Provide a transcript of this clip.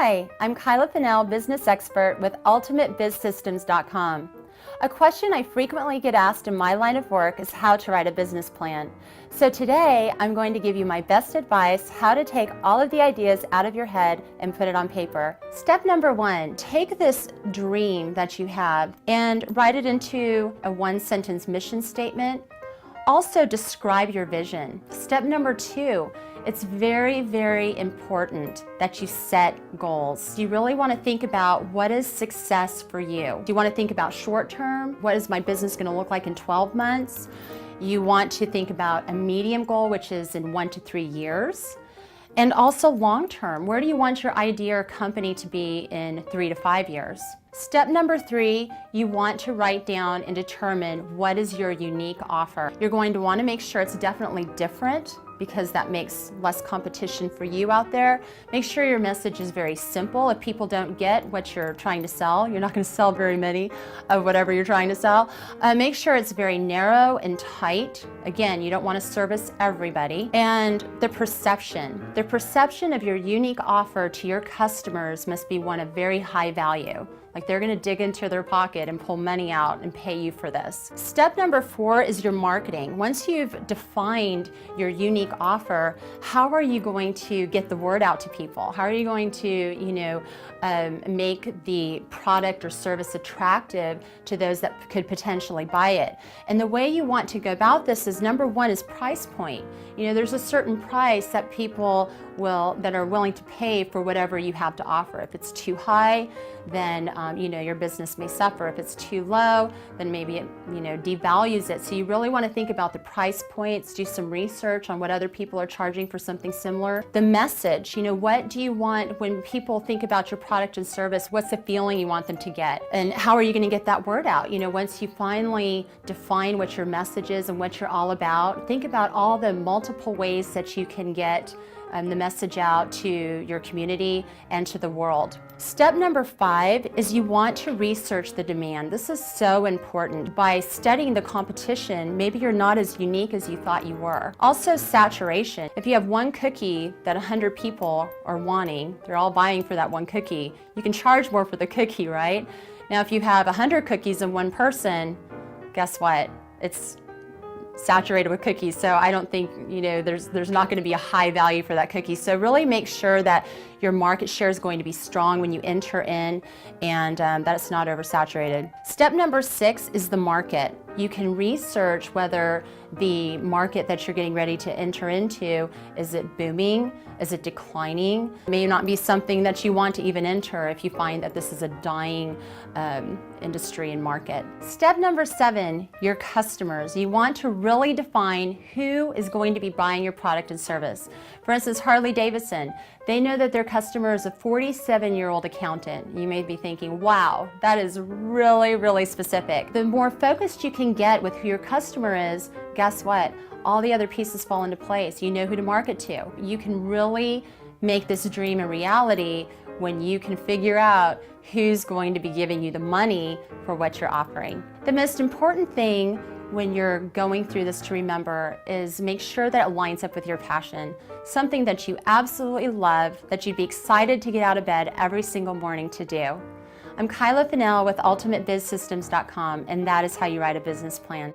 Hi, I'm Kyla Fennell, business expert with UltimateBizSystems.com. A question I frequently get asked in my line of work is how to write a business plan. So today, I'm going to give you my best advice how to take all of the ideas out of your head and put it on paper. Step number one, take this dream that you have and write it into a one-sentence mission statement. Also describe your vision. Step number two, it's very, very important that you set goals. You really want to think about what is success for you. Do you want to think about short term? What is my business going to look like in 12 months? You want to think about a medium goal, which is in 1 to 3 years. And also long term, where do you want your idea or company to be in 3 to 5 years? Step number three, you want to write down and determine what is your unique offer. You're going to want to make sure it's definitely different because that makes less competition for you out there. Make sure your message is very simple. If people don't get what you're trying to sell, you're not going to sell very many of whatever you're trying to sell. Make sure it's very narrow and tight. Again, you don't want to service everybody. And the perception of your unique offer to your customers must be one of very high value. Like they're going to dig into their pocket and pull money out and pay you for this. Step number four is your marketing. Once you've defined your unique offer, how are you going to get the word out to people? How are you going to, make the product or service attractive to those that could potentially buy it? And the way you want to go about this is number one is price point. There's a certain price that people that are willing to pay for whatever you have to offer. If it's too high, then your business may suffer. If it's too low, then maybe it devalues it. So you really want to think about the price points, do some research on what other people are charging for something similar. The message, what do you want when people think about your product and service? What's the feeling you want them to get? And how are you going to get that word out? Once you finally define what your message is and what you're all about, think about all the multiple ways that you can get the message out to your community and to the world. Step number five is you want to research the demand. This is so important. By studying the competition, maybe you're not as unique as you thought you were. Also, saturation. If you have one cookie that 100 people are wanting, they're all buying for that one cookie, you can charge more for the cookie, right? Now, if you have 100 cookies in one person, guess what? It's saturated with cookies, so I don't think there's not going to be a high value for that cookie. So really make sure that your market share is going to be strong when you enter in and that it's not oversaturated. Step number six is the market. You can research whether the market that you're getting ready to enter into, is it booming? Is it declining? It may not be something that you want to even enter if you find that this is a dying industry and market. Step number seven, your customers. You want to really define who is going to be buying your product and service. For instance, Harley Davidson, they know that their customer is a 47-year-old accountant. You may be thinking, wow, that is really, really specific. The more focused you can get with who your customer is, guess what? All the other pieces fall into place. You know who to market to. You can really make this dream a reality when you can figure out who's going to be giving you the money for what you're offering. The most important thing when you're going through this to remember is make sure that it lines up with your passion, something that you absolutely love, that you'd be excited to get out of bed every single morning to do. I'm Kyla Fennell with UltimateBizSystems.com, and that is how you write a business plan.